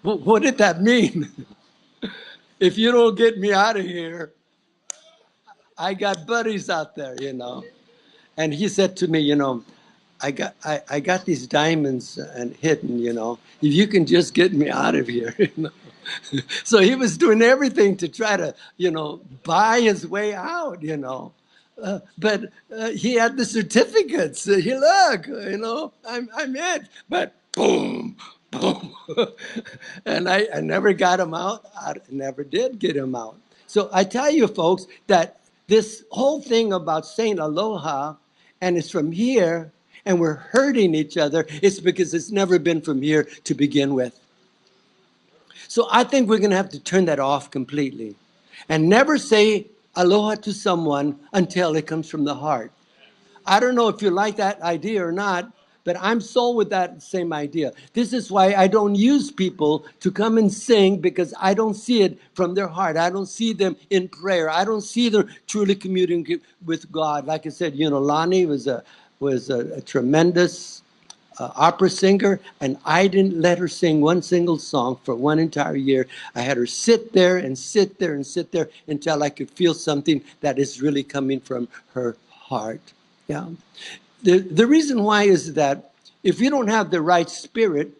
What did that mean? If you don't get me out of here, I got buddies out there, you know. And he said to me, you know, I got these diamonds and hidden, you know. If you can just get me out of here, you know. So he was doing everything to try to, you know, buy his way out, you know. But he had the certificates. He look, you know, I'm it. But boom, boom, and I never got him out. I never did get him out. So I tell you, folks, that this whole thing about saying aloha, and it's from here, and we're hurting each other, it's because it's never been from here to begin with. So I think we're going to have to turn that off completely and never say aloha to someone until it comes from the heart. I don't know if you like that idea or not, but I'm sold with that same idea. This is why I don't use people to come and sing, because I don't see it from their heart. I don't see them in prayer. I don't see them truly communing with God. Like I said, you know, Lonnie was a tremendous opera singer, and I didn't let her sing one single song for one entire year. I had her sit there and sit there and sit there until I could feel something that is really coming from her heart. Yeah. The reason why is that if we don't have the right spirit,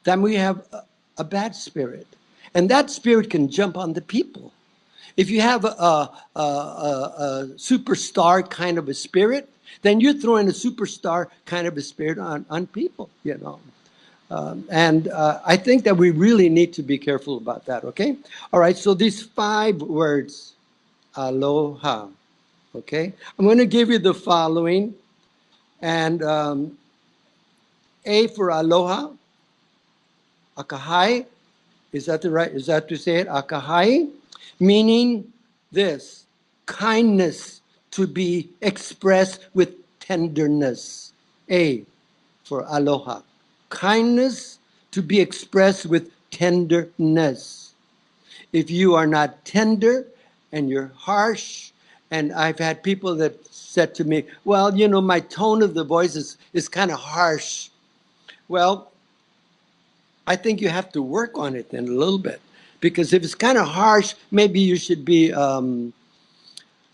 then we have a bad spirit. And that spirit can jump on the people. If you have a superstar kind of a spirit, then you're throwing a superstar kind of a spirit on people, you know. And I think that we really need to be careful about that, okay? All right, so these 5 words, aloha, okay? I'm going to give you the following. And A for aloha, akahai, is that to say it? Akahai, meaning this, kindness to be expressed with tenderness. A for aloha, kindness to be expressed with tenderness. If you are not tender and you're harsh, and I've had people that said to me, well, you know, my tone of the voice is kind of harsh. Well, I think you have to work on it then a little bit, because if it's kind of harsh, maybe you should be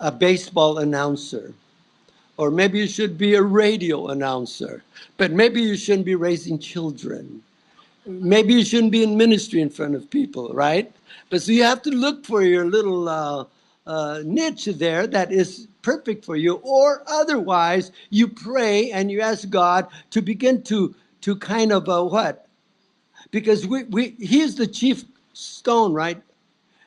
a baseball announcer, or maybe you should be a radio announcer, but maybe you shouldn't be raising children. Maybe you shouldn't be in ministry in front of people, right? But so you have to look for your little niche there that is perfect for you, or otherwise you pray and you ask God to begin to kind of what? Because he's the chief stone, right?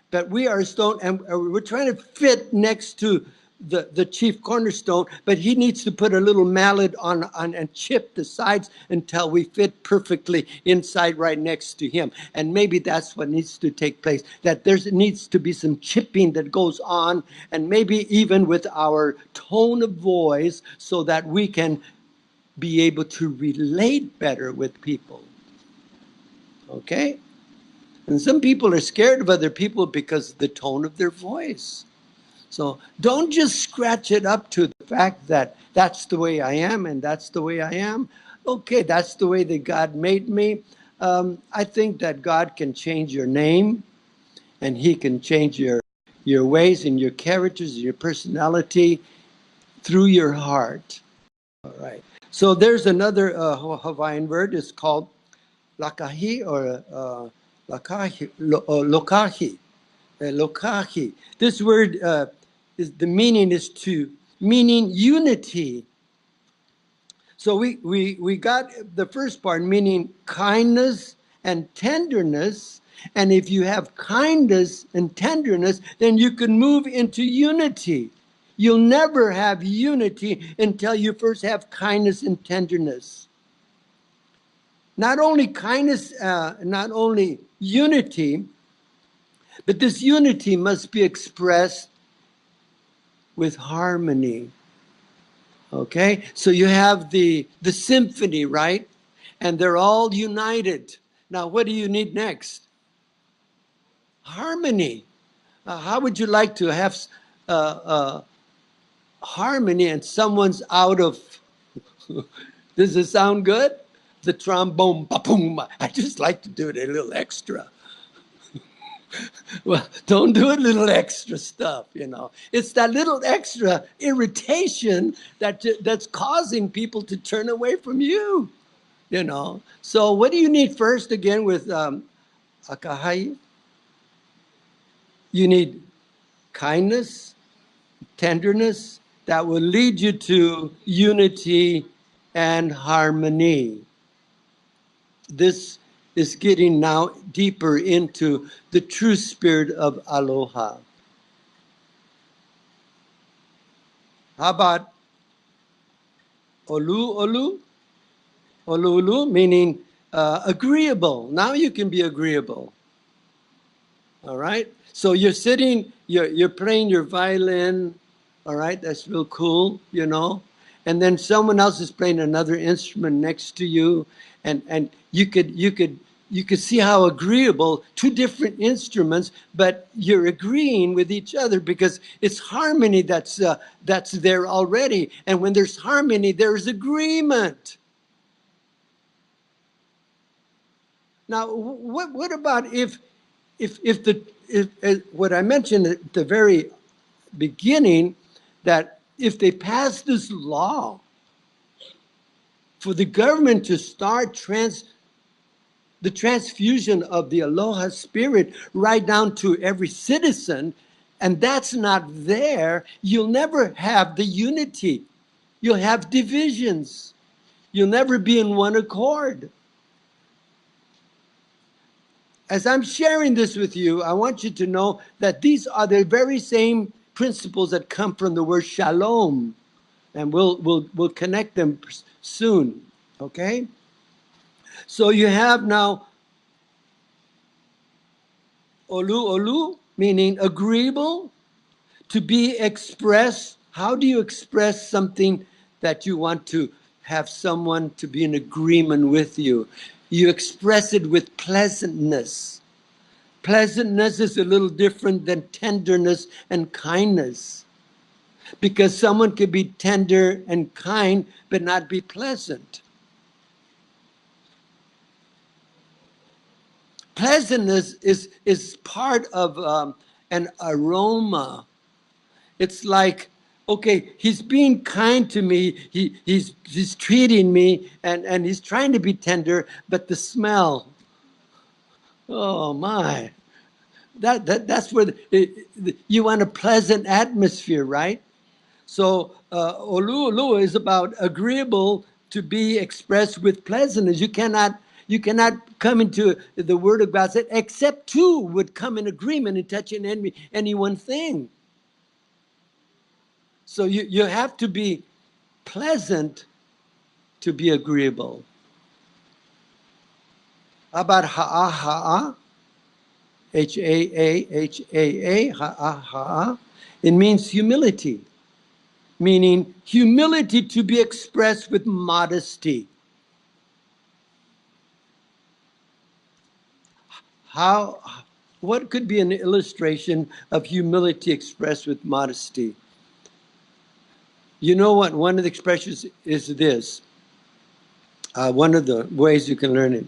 But we are a stone, and we're trying to fit next to the chief cornerstone, but he needs to put a little mallet on and chip the sides until we fit perfectly inside right next to him. And maybe that's what needs to take place, that there needs to be some chipping that goes on, and maybe even with our tone of voice, so that we can be able to relate better with people. Okay? And some people are scared of other people because of the tone of their voice. So don't just scratch it up to the fact that that's the way I am and that's the way I am. Okay, that's the way that God made me. I think that God can change your name, and he can change your ways and your characters and your personality through your heart. All right. So there's another Hawaiian word. It's called lakahi or lokahi. Lokahi. This word meaning unity. So we got the first part, meaning kindness and tenderness. And if you have kindness and tenderness, then you can move into unity. You'll never have unity until you first have kindness and tenderness. Not only kindness, not only unity, but this unity must be expressed with harmony. Okay? So you have the symphony, right? And they're all united. Now, what do you need next? Harmony. How would you like to have harmony and someone's out of... Does it sound good? the trombone, ba-boom. I just like to do it a little extra. Well, don't do a little extra stuff, you know. It's that little extra irritation that's causing people to turn away from you, you know. So what do you need first again with akahai? You need kindness, tenderness that will lead you to unity and harmony. This is getting now deeper into the true spirit of aloha. How about olu olu? Olu olu meaning agreeable. Now you can be agreeable. All right. So you're sitting, you're playing your violin. All right, that's real cool, you know. And then someone else is playing another instrument next to you, and you could see how agreeable two different instruments, but you're agreeing with each other because it's harmony that's there already. And when there's harmony, there's agreement. Now, what about if what I mentioned at the very beginning, that if they pass this law for the government to start the transfusion of the aloha spirit right down to every citizen, and that's not there, you'll never have the unity. You'll have divisions. You'll never be in one accord. As I'm sharing this with you, I want you to know that these are the very same principles that come from the word shalom, and we'll connect them soon. Okay, so you have now olu olu, meaning agreeable, to be expressed. How do you express something that you want to have someone to be in agreement with you? You express it with pleasantness. Pleasantness is a little different than tenderness and kindness, because someone could be tender and kind but not be pleasant. Pleasantness is part of an aroma. It's like, okay, he's being kind to me, he's treating me, and he's trying to be tender, but the smell, oh my, that's where you want a pleasant atmosphere, right? So olu olu is about agreeable to be expressed with pleasantness. You cannot come into the Word of God, said, except two would come in agreement and touch any one thing. So you have to be pleasant to be agreeable. How about ha'a ha'a? H-A-A-H-A-A, ha'a ha'a. It means humility, meaning humility to be expressed with modesty. What could be an illustration of humility expressed with modesty? You know what? One of the expressions is this. One of the ways you can learn it.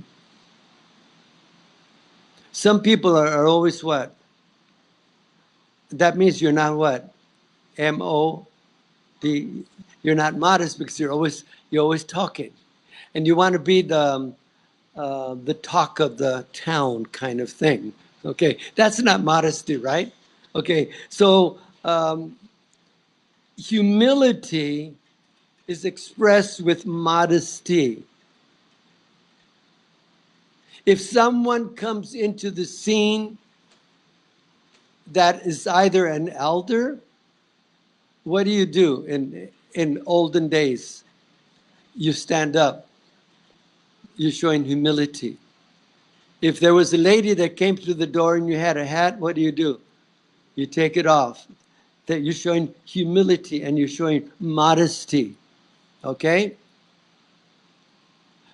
Some people are always what? That means you're not what? M-O-D. You're not modest because you're always talking, and you want to be the talk of the town kind of thing. Okay, that's not modesty, right? Okay, so humility is expressed with modesty. If someone comes into the scene that is either an elder, what do you do in olden days? You stand up. You're showing humility. If there was a lady that came through the door and you had a hat, what do? You take it off. That you're showing humility and you're showing modesty. Okay?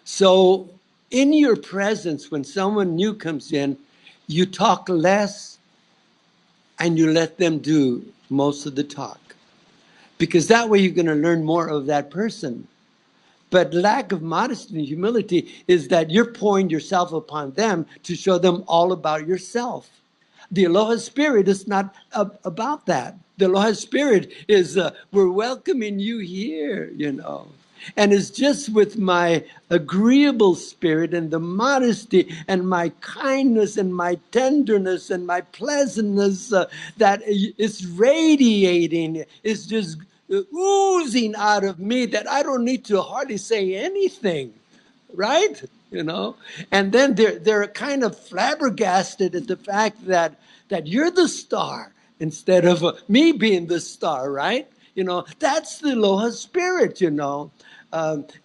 So in your presence, when someone new comes in, you talk less and you let them do most of the talk. Because that way you're going to learn more of that person. But lack of modesty and humility is that you're pouring yourself upon them to show them all about yourself. The Aloha Spirit is not about that. The Aloha Spirit is, we're welcoming you here, you know. And it's just with my agreeable spirit and the modesty and my kindness and my tenderness and my pleasantness that it's radiating. It's just oozing out of me that I don't need to hardly say anything, right? You know, and then they're kind of flabbergasted at the fact that you're the star instead of me being the star, right? You know, that's the Aloha Spirit, you know.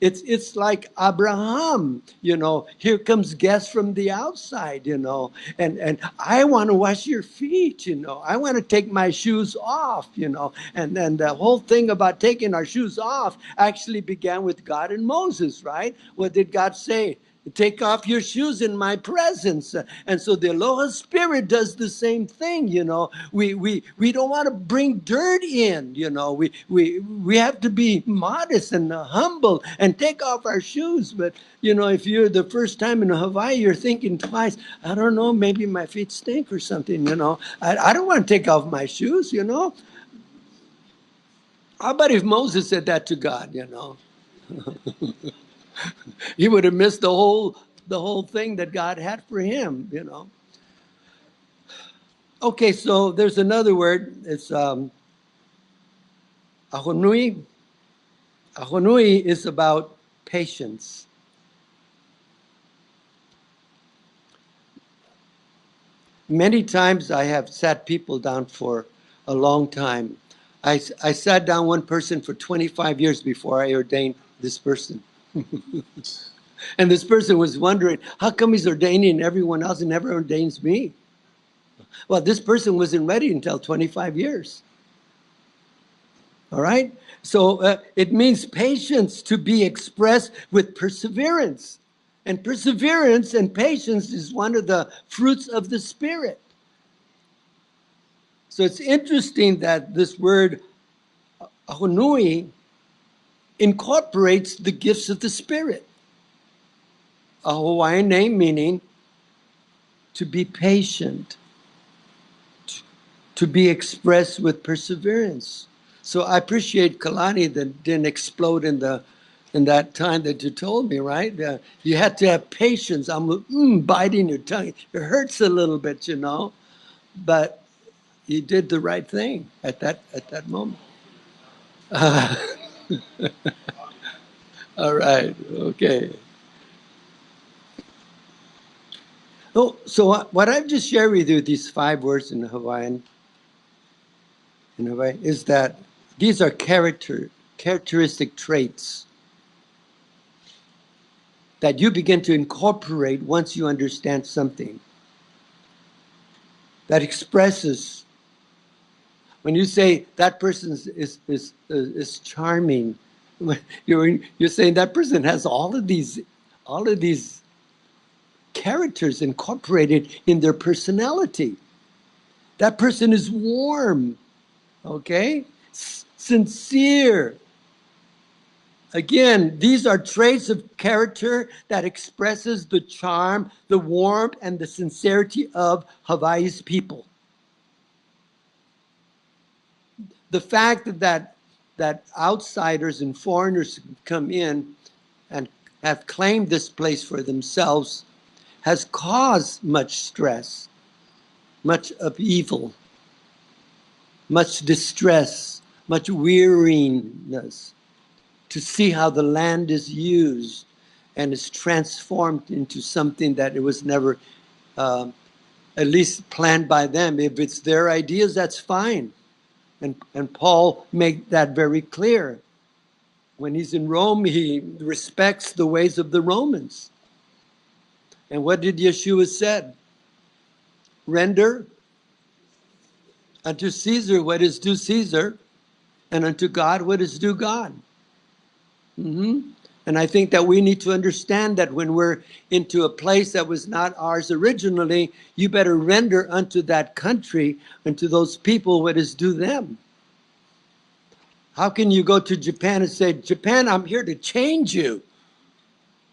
It's like Abraham, you know, here comes guests from the outside, you know, and I want to wash your feet, you know, I want to take my shoes off, you know, and then the whole thing about taking our shoes off actually began with God and Moses, right? What did God say? Take off your shoes in my presence. And so the Aloha Spirit does the same thing, you know. We don't want to bring dirt in, you know. We have to be modest and humble and take off our shoes. But, you know, if you're the first time in Hawaii, you're thinking twice, I don't know, maybe my feet stink or something, you know. I don't want to take off my shoes, you know. How about if Moses said that to God, you know? He would have missed the whole thing that God had for him, you know. Okay, so there's another word. It's ahonui. Ahonui is about patience. Many times I have sat people down for a long time. I sat down one person for 25 years before I ordained this person. And this person was wondering, how come he's ordaining everyone else and never ordains me? Well, this person wasn't ready until 25 years. All right? So it means patience to be expressed with perseverance. And perseverance and patience is one of the fruits of the Spirit. So it's interesting that this word ahonui incorporates the gifts of the Spirit. A Hawaiian name meaning to be patient, to be expressed with perseverance. So I appreciate Kalani that didn't explode in that time that you told me, right? You had to have patience. I'm biting your tongue. It hurts a little bit, you know, but you did the right thing at that moment. All right, okay. Oh, so what I've just shared with you, these 5 words in Hawaiian, is that these are characteristic traits that you begin to incorporate once you understand something. That expresses, when you say that person is charming, you're saying that person has all of these characters incorporated in their personality. That person is warm, okay? Sincere. Again, these are traits of character that expresses the charm, the warmth, and the sincerity of Hawaii's people. The fact that outsiders and foreigners come in and have claimed this place for themselves has caused much stress, much upheaval, much distress, much weariness, to see how the land is used and is transformed into something that it was never at least planned by them. If it's their ideas, that's fine. And Paul made that very clear. When he's in Rome, he respects the ways of the Romans. And what did Yeshua said? Render unto Caesar what is due Caesar, and unto God what is due God. And I think that we need to understand that when we're into a place that was not ours originally, you better render unto that country and to those people what is due them. How can you go to Japan and say, Japan, I'm here to change you?